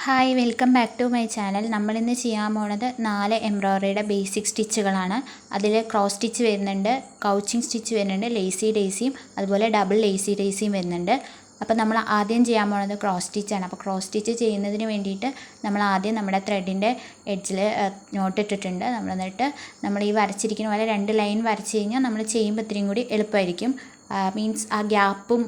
Hi, welcome back to my channel. നമ്മളിന്ന് ചെയ്യാൻ പോണത് 4 എംബ്രോയ്ഡറിയുടെ ബേസിക് സ്റ്റിച്ചുകളാണ്. അതിൽ ക്രോസ് സ്റ്റിച്ച് വരുന്നുണ്ട്, കൗച്ചിങ് സ്റ്റിച്ച് വരുന്നുണ്ട്, ലേസി ഡേസിയും അതുപോലെ ഡബിൾ ലേസി ഡേസിയും വരുന്നുണ്ട്. അപ്പോൾ നമ്മൾ ആദ്യം ചെയ്യാൻ പോണത് ക്രോസ് സ്റ്റിച്ചാണ്. അപ്പോൾ ക്രോസ് സ്റ്റിച്ച് ചെയ്യുന്നതിന് വേണ്ടിയിട്ട് നമ്മൾ ആദ്യം നമ്മുടെ ത്രെഡിൻ്റെ എഡ്ജിൽ നോട്ട് ഇട്ടിട്ടുണ്ട്. എന്നിട്ട് നമ്മൾ ഈ വരച്ചിരിക്കുന്ന പോലെ 2 ലൈൻ വരച്ച് കഴിഞ്ഞാൽ നമ്മൾ ചെയ്യുമ്പോൾ ഇത്രയും കൂടി എളുപ്പമായിരിക്കും. മീൻസ് ആ ഗ്യാപ്പും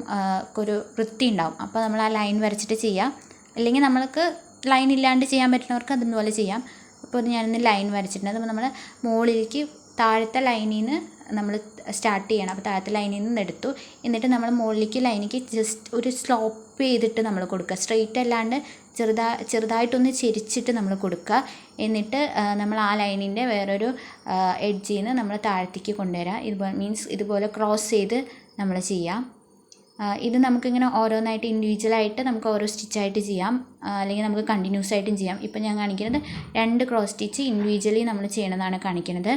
ഒരു വൃത്തി ഉണ്ടാവും. അപ്പോൾ നമ്മൾ ആ ലൈൻ വരച്ചിട്ട് ചെയ്യാം. അല്ലെങ്കിൽ നമ്മൾക്ക് ലൈൻ ഇല്ലാണ്ട് ചെയ്യാൻ പറ്റുന്നവർക്ക് അതുപോലെ ചെയ്യാം. അപ്പോൾ ഞാനിന്ന് ലൈൻ വരച്ചിട്ടുണ്ട്. അപ്പോൾ നമ്മൾ മുകളിലേക്ക് താഴത്തെ ലൈനിൽ നിന്ന് നമ്മൾ സ്റ്റാർട്ട് ചെയ്യണം. അപ്പോൾ താഴത്തെ ലൈനിൽ നിന്ന് എടുത്തു, എന്നിട്ട് നമ്മൾ മുകളിലേക്ക് ലൈനിലേക്ക് ജസ്റ്റ് ഒരു സ്ലോപ്പ് ചെയ്തിട്ട് നമ്മൾ കൊടുക്കുക. സ്ട്രെയിറ്റ് അല്ലാണ്ട് ചെറുതായിട്ടൊന്ന് ചെരിച്ചിട്ട് നമ്മൾ കൊടുക്കുക. എന്നിട്ട് നമ്മൾ ആ ലൈനിൻ്റെ വേറൊരു എഡ്ജിൽ നിന്ന് നമ്മൾ താഴത്തേക്ക് കൊണ്ടുവരാം. ഇതുപോലെ ക്രോസ് ചെയ്ത് നമ്മൾ ചെയ്യാം. ഇത് നമുക്കിങ്ങനെ ഓരോന്നായിട്ട് ഇൻഡിവിജ്വലായിട്ട് നമുക്ക് ഓരോ സ്റ്റിച്ചായിട്ട് ചെയ്യാം, അല്ലെങ്കിൽ നമുക്ക് കണ്ടിന്യൂസ് ആയിട്ടും ചെയ്യാം. ഇപ്പം ഞാൻ കാണിക്കുന്നത് 2 ക്രോസ് സ്റ്റിച്ച് ഇൻഡിവിജ്വലി നമ്മൾ ചെയ്യണതാണ് കാണിക്കുന്നത്.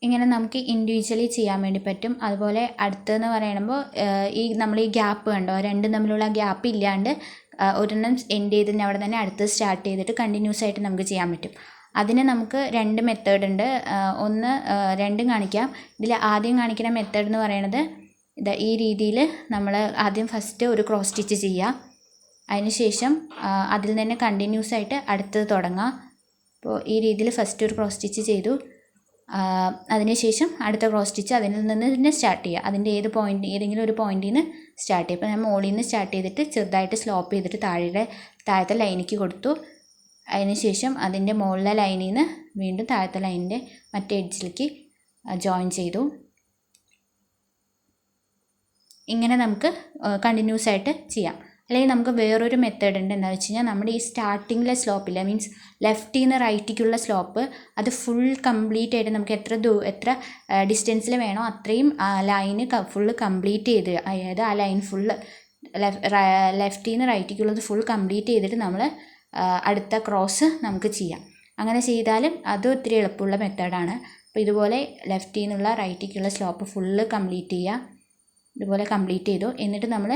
ഇങ്ങനെ നമുക്ക് ഇൻഡിവിജ്വലി ചെയ്യാൻ വേണ്ടി പറ്റും. അതുപോലെ അടുത്തതെന്ന് പറയുമ്പോൾ നമ്മൾ ഈ ഗ്യാപ്പ് കണ്ടോ, രണ്ടും തമ്മിലുള്ള ഗ്യാപ്പ് ഇല്ലാണ്ട് ഒരെണ്ണം എൻഡ് ചെയ്തതിന് അവിടെ തന്നെ അടുത്ത് സ്റ്റാർട്ട് ചെയ്തിട്ട് കണ്ടിന്യൂസ് ആയിട്ട് നമുക്ക് ചെയ്യാൻ പറ്റും. അതിന് നമുക്ക് 2 മെത്തേഡ് ഉണ്ട്. ഒന്ന് രണ്ടും കാണിക്കാം. ഇതിൽ ആദ്യം കാണിക്കുന്ന മെത്തേഡ് എന്ന് പറയുന്നത് ഈ രീതിയിൽ നമ്മൾ ആദ്യം ഫസ്റ്റ് ഒരു ക്രോസ് സ്റ്റിച്ച് ചെയ്യുക. അതിനുശേഷം അതിൽ തന്നെ കണ്ടിന്യൂസ് ആയിട്ട് അടുത്തത് തുടങ്ങാം. അപ്പോൾ ഈ രീതിയിൽ ഫസ്റ്റ് ഒരു ക്രോസ് സ്റ്റിച്ച് ചെയ്തു, അതിനുശേഷം അടുത്ത ക്രോസ് സ്റ്റിച്ച് അതിൽ നിന്ന് തന്നെ സ്റ്റാർട്ട് ചെയ്യുക. അതിൻ്റെ ഏതെങ്കിലും ഒരു പോയിന്റിൽ നിന്ന് സ്റ്റാർട്ട് ചെയ്യുക. അപ്പോൾ ഞാൻ മുകളിൽ നിന്ന് സ്റ്റാർട്ട് ചെയ്തിട്ട് ചെറുതായിട്ട് സ്ലോപ്പ് ചെയ്തിട്ട് താഴത്തെ ലൈനിലേക്ക് കൊടുത്തു. അതിനുശേഷം അതിൻ്റെ മുകളിലെ ലൈനിൽ നിന്ന് വീണ്ടും താഴത്തെ ലൈനിൻ്റെ മറ്റേ എഡ്ജിലേക്ക് ജോയിൻ ചെയ്തു. ഇങ്ങനെ നമുക്ക് കണ്ടിന്യൂസ് ആയിട്ട് ചെയ്യാം. അല്ലെങ്കിൽ നമുക്ക് വേറൊരു മെത്തേഡ് ഉണ്ട്. എന്താണെന്ന് വെച്ച് കഴിഞ്ഞാൽ നമ്മുടെ ഈ സ്റ്റാർട്ടിങ്ങിലെ സ്ലോപ്പില്ല, മീൻസ് ലെഫ്റ്റിൽ നിന്ന് റൈറ്റിലേക്കുള്ള സ്ലോപ്പ്, അത് ഫുൾ കംപ്ലീറ്റ് ആയിട്ട് നമുക്ക് എത്ര ഡിസ്റ്റൻസിൽ വേണോ അത്രയും ലൈന് ഫുള്ള് കംപ്ലീറ്റ് ചെയ്ത്, അതായത് ആ ലൈൻ ഫുള്ള് ലെഫ്റ്റിൽ നിന്ന് റൈറ്റിലേക്കുള്ളത് ഫുൾ കംപ്ലീറ്റ് ചെയ്തിട്ട് നമ്മൾ അടുത്ത ക്രോസ് നമുക്ക് ചെയ്യാം. അങ്ങനെ ചെയ്താലും അത് ഒത്തിരി എളുപ്പമുള്ള മെത്തേഡാണ്. അപ്പോൾ ഇതുപോലെ ലെഫ്റ്റിൽ നിന്നുള്ള റൈറ്റിലേക്കുള്ള സ്ലോപ്പ് ഫുള്ള് കംപ്ലീറ്റ് ചെയ്യുക. ഇതുപോലെ കംപ്ലീറ്റ് ചെയ്തു. എന്നിട്ട് നമ്മൾ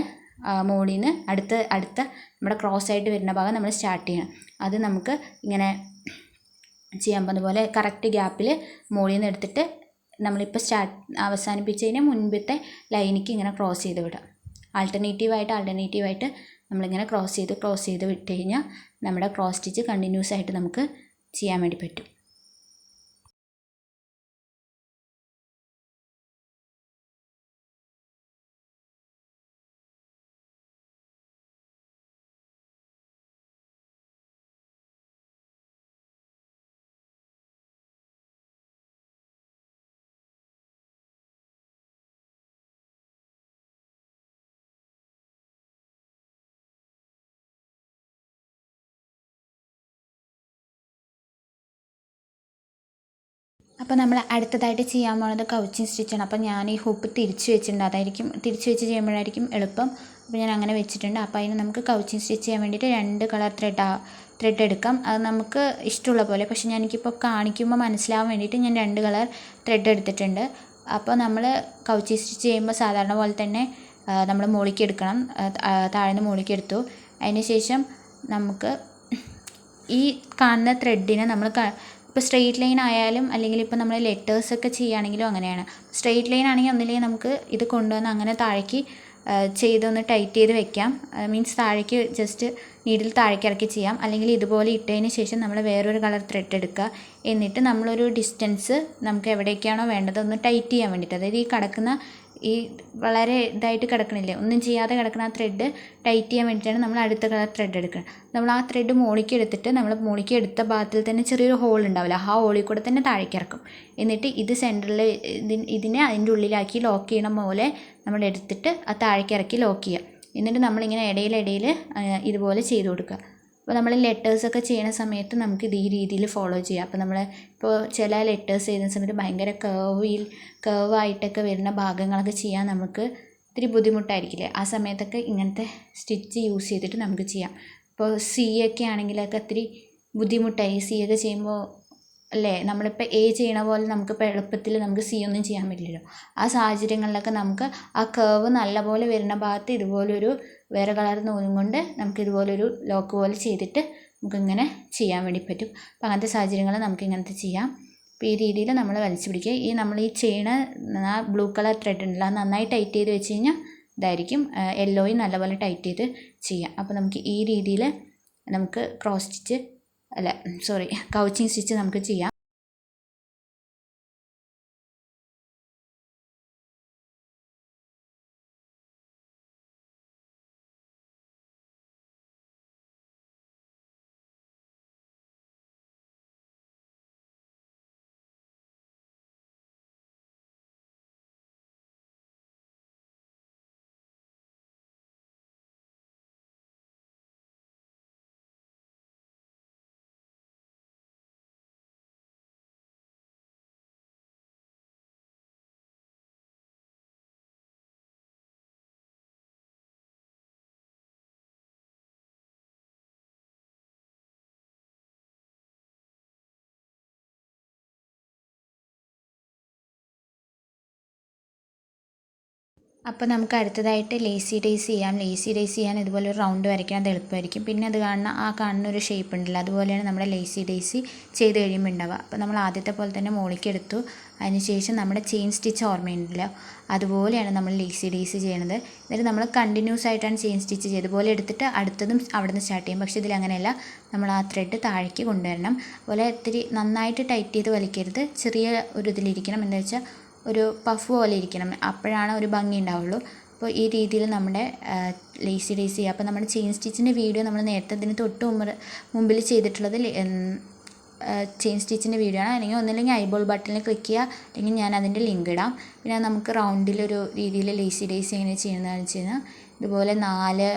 മുകളിൽ നിന്ന് അടുത്ത നമ്മുടെ ക്രോസ് ആയിട്ട് വരുന്ന ഭാഗം നമ്മൾ സ്റ്റാർട്ട് ചെയ്യണം. അത് നമുക്ക് ഇങ്ങനെ ചെയ്യാൻ അതുപോലെ കറക്റ്റ് ഗ്യാപ്പിൽ മുകളിൽ നിന്ന് എടുത്തിട്ട് നമ്മളിപ്പോൾ അവസാനിപ്പിച്ചതിന് മുൻപത്തെ ലൈനിക്ക് ഇങ്ങനെ ക്രോസ് ചെയ്ത് വിടാം. ആൾട്ടർനേറ്റീവായിട്ട് നമ്മളിങ്ങനെ ക്രോസ് ചെയ്ത് വിട്ട് കഴിഞ്ഞാൽ നമ്മുടെ ക്രോസ് സ്റ്റിച്ച് കണ്ടിന്യൂസ് ആയിട്ട് നമുക്ക് ചെയ്യാൻ വേണ്ടി പറ്റും. അപ്പോൾ നമ്മൾ അടുത്തതായിട്ട് ചെയ്യാൻ പോകുന്നത് കൗച്ചിങ് സ്റ്റിച്ചാണ്. അപ്പോൾ ഞാൻ ഈ ഹൂപ്പ് തിരിച്ച് വെച്ചിട്ടുണ്ട്. തിരിച്ച് വെച്ച് ചെയ്യുമ്പോഴായിരിക്കും എളുപ്പം. അപ്പോൾ ഞാൻ അങ്ങനെ വെച്ചിട്ടുണ്ട്. അപ്പോൾ അതിന് നമുക്ക് കൗച്ചിങ് സ്റ്റിച്ച് ചെയ്യാൻ വേണ്ടിയിട്ട് 2 കളർ ത്രെഡ് എടുക്കാം. അത് നമുക്ക് ഇഷ്ടമുള്ള പോലെ, പക്ഷേ എനിക്കിപ്പോൾ കാണിക്കുമ്പോൾ മനസ്സിലാവാൻ വേണ്ടിയിട്ട് ഞാൻ 2 കളർ ത്രെഡ് എടുത്തിട്ടുണ്ട്. അപ്പോൾ നമ്മൾ കൗച്ചിങ് സ്റ്റിച്ച് ചെയ്യുമ്പോൾ സാധാരണ പോലെ തന്നെ നമ്മൾ മുകളിലേക്ക് എടുക്കണം. താഴ്ന്ന് മുകളിലേക്ക് എടുത്തു. അതിന് ശേഷം നമുക്ക് ഈ കാണുന്ന ത്രെഡിനെ നമ്മൾ ഇപ്പോൾ സ്ട്രെയിറ്റ് ലൈൻ ആയാലും, അല്ലെങ്കിൽ ഇപ്പോൾ നമ്മൾ ലെറ്റേഴ്സൊക്കെ ചെയ്യുകയാണെങ്കിലും അങ്ങനെയാണ്. സ്ട്രെയിറ്റ് ലൈൻ ആണെങ്കിൽ ഒന്നില്ലെങ്കിൽ നമുക്ക് ഇത് കൊണ്ടുവന്ന് അങ്ങനെ താഴേക്ക് ചെയ്തൊന്ന് ടൈറ്റ് ചെയ്ത് വെക്കാം. മീൻസ് താഴേക്ക് ജസ്റ്റ് നീഡിൽ താഴേക്ക് ഇറക്കി ചെയ്യാം. അല്ലെങ്കിൽ ഇതുപോലെ ഇട്ടതിന് ശേഷം നമ്മൾ വേറൊരു കളർ ത്രെഡ് എടുക്കുക. എന്നിട്ട് നമ്മളൊരു ഡിസ്റ്റൻസ് നമുക്ക് എവിടേക്കാണോ വേണ്ടത് ഒന്ന് ടൈറ്റ് ചെയ്യാൻ വേണ്ടിയിട്ട്, അതായത് ഈ വളരെ ഇതായിട്ട് കിടക്കണില്ലേ, ഒന്നും ചെയ്യാതെ കിടക്കുന്ന ആ ത്രെഡ് ടൈറ്റ് ചെയ്യാൻ വേണ്ടിയിട്ടാണ് നമ്മൾ അടുത്ത കളർ ത്രെഡ് എടുക്കുന്നത്. നമ്മൾ ആ ത്രെഡ് മുകളിലേക്ക് എടുത്തിട്ട് നമ്മൾ മുകളിലേക്ക് എടുത്ത ഭാഗത്തിൽ തന്നെ ചെറിയൊരു ഹോൾ ഉണ്ടാവില്ല, ആ ഹോളിൽ കൂടെ തന്നെ താഴേക്ക് ഇറക്കും. എന്നിട്ട് ഇത് സെൻറ്ററിൽ ഇതിനെ അതിൻ്റെ ഉള്ളിലാക്കി ലോക്ക് ചെയ്യണ പോലെ നമ്മൾ എടുത്തിട്ട് ആ താഴേക്ക് ഇറക്കി ലോക്ക് ചെയ്യുക. എന്നിട്ട് നമ്മളിങ്ങനെ ഇടയിൽ ഇതുപോലെ ചെയ്ത് കൊടുക്കുക. അപ്പോൾ നമ്മൾ ലെറ്റേഴ്സൊക്കെ ചെയ്യുന്ന സമയത്ത് നമുക്ക് ഇത് ഈ രീതിയിൽ ഫോളോ ചെയ്യാം. അപ്പോൾ ഇപ്പോൾ ചില ലെറ്റേഴ്സ് ചെയ്യുന്ന സമയത്ത് ഭയങ്കര കേവായിട്ടൊക്കെ വരുന്ന ഭാഗങ്ങളൊക്കെ ചെയ്യാൻ നമുക്ക് ഇത്തിരി ബുദ്ധിമുട്ടായിരിക്കില്ലേ. ആ സമയത്തൊക്കെ ഇങ്ങനത്തെ സ്റ്റിച്ച് യൂസ് ചെയ്തിട്ട് നമുക്ക് ചെയ്യാം. ഇപ്പോൾ സി ഒക്കെ ആണെങ്കിലൊക്കെ ഇത്തിരി ബുദ്ധിമുട്ടായി. സി ഒക്കെ ചെയ്യുമ്പോൾ അല്ലേ, നമ്മളിപ്പോൾ എ ചെയ്യണ പോലെ നമുക്കിപ്പോൾ എളുപ്പത്തിൽ നമുക്ക് സി ഒന്നും ചെയ്യാൻ പറ്റില്ലല്ലോ. ആ സാഹചര്യങ്ങളിലൊക്കെ നമുക്ക് ആ കർവ് നല്ലപോലെ വരുന്ന ഭാഗത്ത് ഇതുപോലൊരു വേറെ കളർ നൂലും കൊണ്ട് നമുക്ക് ഇതുപോലൊരു ലോക്ക് പോലെ ചെയ്തിട്ട് നമുക്കിങ്ങനെ ചെയ്യാൻ വേണ്ടി പറ്റും. അപ്പോൾ അങ്ങനത്തെ സാഹചര്യങ്ങളിൽ നമുക്ക് ഇങ്ങനത്തെ ചെയ്യാം. അപ്പോൾ ഈ രീതിയിൽ നമ്മൾ വലിച്ചു പിടിക്കുക. നമ്മൾ ഈ ചെയ്യണ ആ ബ്ലൂ കളർ ത്രെഡ് ഉണ്ടല്ലോ, അത് നന്നായി ടൈറ്റ് ചെയ്ത് വെച്ച് കഴിഞ്ഞാൽ ഇതായിരിക്കും. യെല്ലോയും നല്ലപോലെ ടൈറ്റ് ചെയ്ത് ചെയ്യാം. അപ്പോൾ നമുക്ക് ഈ രീതിയിൽ നമുക്ക് ക്രോസ് സ്റ്റിച്ച് കൗച്ചിങ് സ്റ്റിച്ച് നമുക്ക് ചെയ്യാം. അപ്പോൾ നമുക്ക് അടുത്തതായിട്ട് ലേസി ഡേയ്സ് ചെയ്യാം. ലേസി ഡേയ്സ് ചെയ്യാൻ ഇതുപോലെ ഒരു റൗണ്ട് വരയ്ക്കാൻ അത് എളുപ്പമായിരിക്കും. പിന്നെ അത് കാണുന്ന ഒരു ഷേപ്പ് ഉണ്ടല്ലോ, അതുപോലെയാണ് നമ്മുടെ ലേസി ഡേയ്സി ചെയ്ത് കഴിയുമ്പോൾ ഉണ്ടാവുക. അപ്പോൾ നമ്മൾ ആദ്യത്തെ പോലെ തന്നെ മുകളിലേക്ക് അതിനുശേഷം നമ്മുടെ ചെയിൻ സ്റ്റിച്ച് ഓർമ്മയുണ്ടല്ലോ, അതുപോലെയാണ് നമ്മൾ ലേസി ഡേയ്സ് ചെയ്യണത്. എന്നിട്ട് നമ്മൾ കണ്ടിന്യൂസ് ആയിട്ടാണ് ചെയിൻ സ്റ്റിച്ച് ചെയ്തതുപോലെ എടുത്തിട്ട് അടുത്തതും അവിടെ നിന്ന് സ്റ്റാർട്ട് ചെയ്യും. പക്ഷേ ഇതിൽ അങ്ങനെയല്ല, നമ്മൾ ആ ത്രെഡ് താഴേക്ക് കൊണ്ടുവരണം. അതുപോലെ ഇത്തിരി നന്നായിട്ട് ടൈറ്റ് ചെയ്ത് വലിക്കരുത്, ചെറിയ ഒരു ഇതിലിരിക്കണം. എന്താ വെച്ചാൽ ഒരു പഫ് പോലെ ഇരിക്കണം, അപ്പോഴാണ് ഒരു ഭംഗി ഉണ്ടാവുള്ളൂ. അപ്പോൾ ഈ രീതിയിൽ നമ്മുടെ ലേസി ഡേയ്സ് ചെയ്യുക. അപ്പോൾ നമ്മുടെ ചെയിൻ സ്റ്റിച്ചിൻ്റെ വീഡിയോ നമ്മൾ നേരത്തെ ഇതിന് തൊട്ട് മുമ്പിൽ ചെയ്തിട്ടുള്ളത് ചെയിൻ സ്റ്റിച്ചിൻ്റെ വീഡിയോ ആണ്. അല്ലെങ്കിൽ ഒന്നില്ലെങ്കിൽ ഐബോൾ ബട്ടണിൽ ക്ലിക്ക് ചെയ്യുക, അല്ലെങ്കിൽ ഞാൻ അതിൻ്റെ ലിങ്ക് ഇടാം. പിന്നെ നമുക്ക് റൗണ്ടിലൊരു രീതിയിൽ ലേസി ഡേയ്സ് എങ്ങനെ ചെയ്യുന്നതെന്ന് വെച്ച് കഴിഞ്ഞാൽ ഇതുപോലെ 4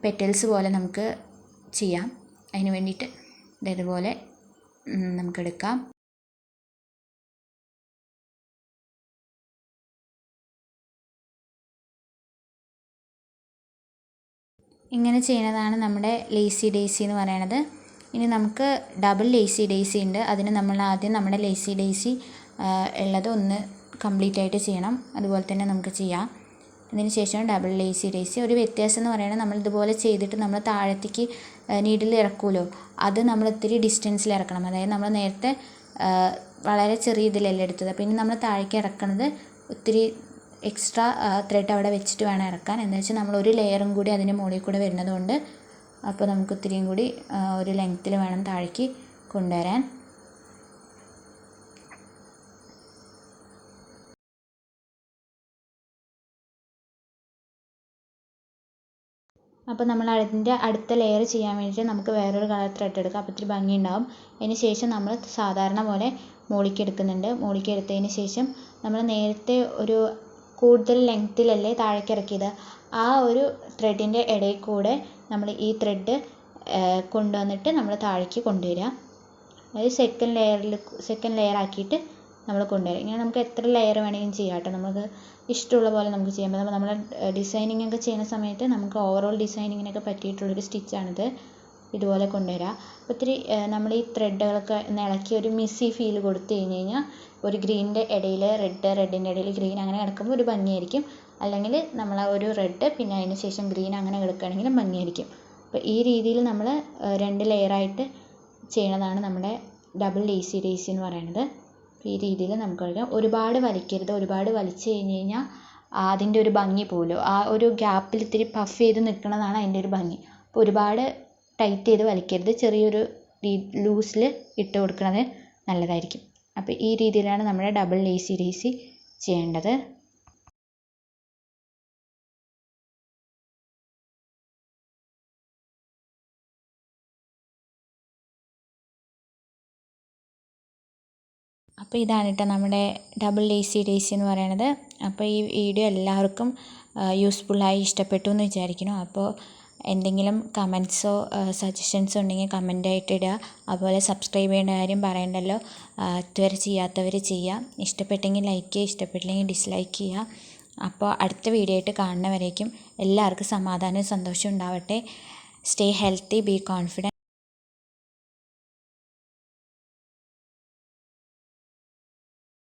പെറ്റൽസ് പോലെ നമുക്ക് ചെയ്യാം. അതിന് വേണ്ടിയിട്ട് ഇതേപോലെ നമുക്കെടുക്കാം. ഇങ്ങനെ ചെയ്യുന്നതാണ് നമ്മുടെ ലേസി ഡേയ്സി എന്ന് പറയുന്നത്. ഇനി നമുക്ക് ഡബിൾ ലേസി ഡേയ്സി ഉണ്ട്. അതിന് നമ്മൾ ആദ്യം നമ്മുടെ ലേസി ഡേയ്സി ഉള്ളത് ഒന്ന് കംപ്ലീറ്റ് ആയിട്ട് ചെയ്യണം. അതുപോലെ തന്നെ നമുക്ക് ചെയ്യാം. അതിന് ശേഷം ഡബിൾ ലേസി ഡേയ്സി. ഒരു വ്യത്യാസം എന്ന് പറയുന്നത്, നമ്മൾ ഇതുപോലെ ചെയ്തിട്ട് നമ്മൾ താഴത്തേക്ക് നീഡിൽ ഇറക്കുമല്ലോ, അത് നമ്മൾ ഇത്തിരി ഡിസ്റ്റൻസിൽ ഇറക്കണം. അതായത് നമ്മൾ നേരത്തെ വളരെ ചെറിയ ഇതിലല്ലേ എടുത്തത്, അപ്പോൾ ഇനി നമ്മൾ താഴേക്ക് ഇറക്കണത് ഒത്തിരി എക്സ്ട്രാ ത്രെഡ് അവിടെ വെച്ചിട്ട് വേണം ഇറക്കാൻ. എന്ന് വെച്ചാൽ നമ്മൾ ഒരു ലെയറും കൂടി അതിൻ്റെ മുകളിൽ കൂടെ വരുന്നതുകൊണ്ട് അപ്പോൾ നമുക്ക് ഒത്തിരിയും കൂടി ഒരു ലെങ്ത്തിൽ വേണം താഴേക്ക് കൊണ്ടുവരാൻ. അപ്പോൾ നമ്മൾ അതിൻ്റെ അടുത്ത ലെയർ ചെയ്യാൻ വേണ്ടിയിട്ട് നമുക്ക് വേറൊരു കളർ ത്രെഡ് എടുക്കാം. അപ്പോൾ ഇത്തിരി ഭംഗി ഉണ്ടാവും. അതിന് ശേഷം നമ്മൾ സാധാരണ പോലെ മുകളിലേക്ക് എടുക്കുന്നുണ്ട്. മുകളിലേക്ക് എടുത്തതിന് ശേഷം നമ്മൾ നേരത്തെ ഒരു കൂടുതൽ ലെങ്ത്തിലല്ലേ താഴേക്ക് ഇറക്കിയത്, ആ ഒരു ത്രെഡിൻ്റെ ഇടയിൽ കൂടെ നമ്മൾ ഈ ത്രെഡ് കൊണ്ടുവന്നിട്ട് നമ്മൾ താഴേക്ക് കൊണ്ടുവരിക. അതായത് സെക്കൻഡ് ലെയർ ആക്കിയിട്ട് നമ്മൾ കൊണ്ടുവരിക. ഇങ്ങനെ നമുക്ക് എത്ര ലെയർ വേണമെങ്കിലും ചെയ്യാം കേട്ടോ. നമുക്ക് ഇഷ്ടമുള്ള പോലെ നമുക്ക് ചെയ്യാം. അപ്പോൾ നമ്മൾ ഡിസൈനിങ് ഒക്കെ ചെയ്യുന്ന സമയത്ത് നമുക്ക് ഓവറോൾ ഡിസൈനിങ്ങിനൊക്കെ പറ്റിയിട്ടുള്ളൊരു സ്റ്റിച്ചാണിത്. ഇതുപോലെ കൊണ്ടുവരിക. അപ്പോൾ ഇത്തിരി നമ്മൾ ഈ ത്രെഡുകളൊക്കെ ഇളക്കി ഒരു മിസ്സി ഫീൽ കൊടുത്തു കഴിഞ്ഞ് കഴിഞ്ഞാൽ ഒരു ഗ്രീനിൻ്റെ ഇടയിൽ റെഡിൻ്റെ ഇടയിൽ ഗ്രീൻ അങ്ങനെ കിടക്കുമ്പോൾ ഒരു ഭംഗിയായിരിക്കും. അല്ലെങ്കിൽ നമ്മൾ ആ ഒരു റെഡ് പിന്നെ അതിന് ശേഷം ഗ്രീൻ അങ്ങനെ കിടക്കുകയാണെങ്കിലും ഭംഗിയായിരിക്കും. അപ്പോൾ ഈ രീതിയിൽ നമ്മൾ 2 ലെയറായിട്ട് ചെയ്യണതാണ് നമ്മുടെ ഡബിൾ ലേസി ഡേയ്സി എന്ന് പറയുന്നത്. ഈ രീതിയിൽ നമുക്ക് കളിക്കാം. ഒരുപാട് വലിക്കരുത്. ഒരുപാട് വലിച്ചു കഴിഞ്ഞ് കഴിഞ്ഞാൽ അതിൻ്റെ ഒരു ഭംഗി പോലും, ആ ഒരു ഗ്യാപ്പിൽ ഇത്തിരി പഫ് ചെയ്ത് നിൽക്കുന്നതാണ് അതിൻ്റെ ഒരു ഭംഗി. അപ്പോൾ ഒരുപാട് ടൈറ്റ് ചെയ്ത് വലിക്കരുത്, ചെറിയൊരു ലൂസിൽ ഇട്ട് കൊടുക്കുന്നത് നല്ലതായിരിക്കും. അപ്പോൾ ഈ രീതിയിലാണ് നമ്മുടെ ഡബിൾ ലേസി ഡേയ്സി ചെയ്യേണ്ടത്. അപ്പോൾ ഇതാണ് കേട്ടോ നമ്മുടെ ഡബിൾ ലേസി ഡേയ്സി എന്ന് പറയുന്നത്. അപ്പോൾ ഈ വീഡിയോ എല്ലാവർക്കും യൂസ്ഫുള്ളായി ഇഷ്ടപ്പെട്ടു എന്ന് വിചാരിക്കുന്നു. അപ്പോൾ എന്തെങ്കിലും കമൻറ്റ്സോ സജഷൻസോ ഉണ്ടെങ്കിൽ കമൻ്റായിട്ട് ഇടുക. അതുപോലെ സബ്സ്ക്രൈബ് ചെയ്യേണ്ട കാര്യം പറയണ്ടല്ലോ, ഇതുവരെ ചെയ്യാത്തവർ ചെയ്യുക. ഇഷ്ടപ്പെട്ടെങ്കിൽ ലൈക്ക് ചെയ്യുക, ഇഷ്ടപ്പെട്ടില്ലെങ്കിൽ ഡിസ്ലൈക്ക് ചെയ്യുക. അപ്പോൾ അടുത്ത വീഡിയോ ആയിട്ട് കാണുന്നവരേക്കും എല്ലാവർക്കും സമാധാനവും സന്തോഷവും ഉണ്ടാവട്ടെ. Stay healthy, be confident.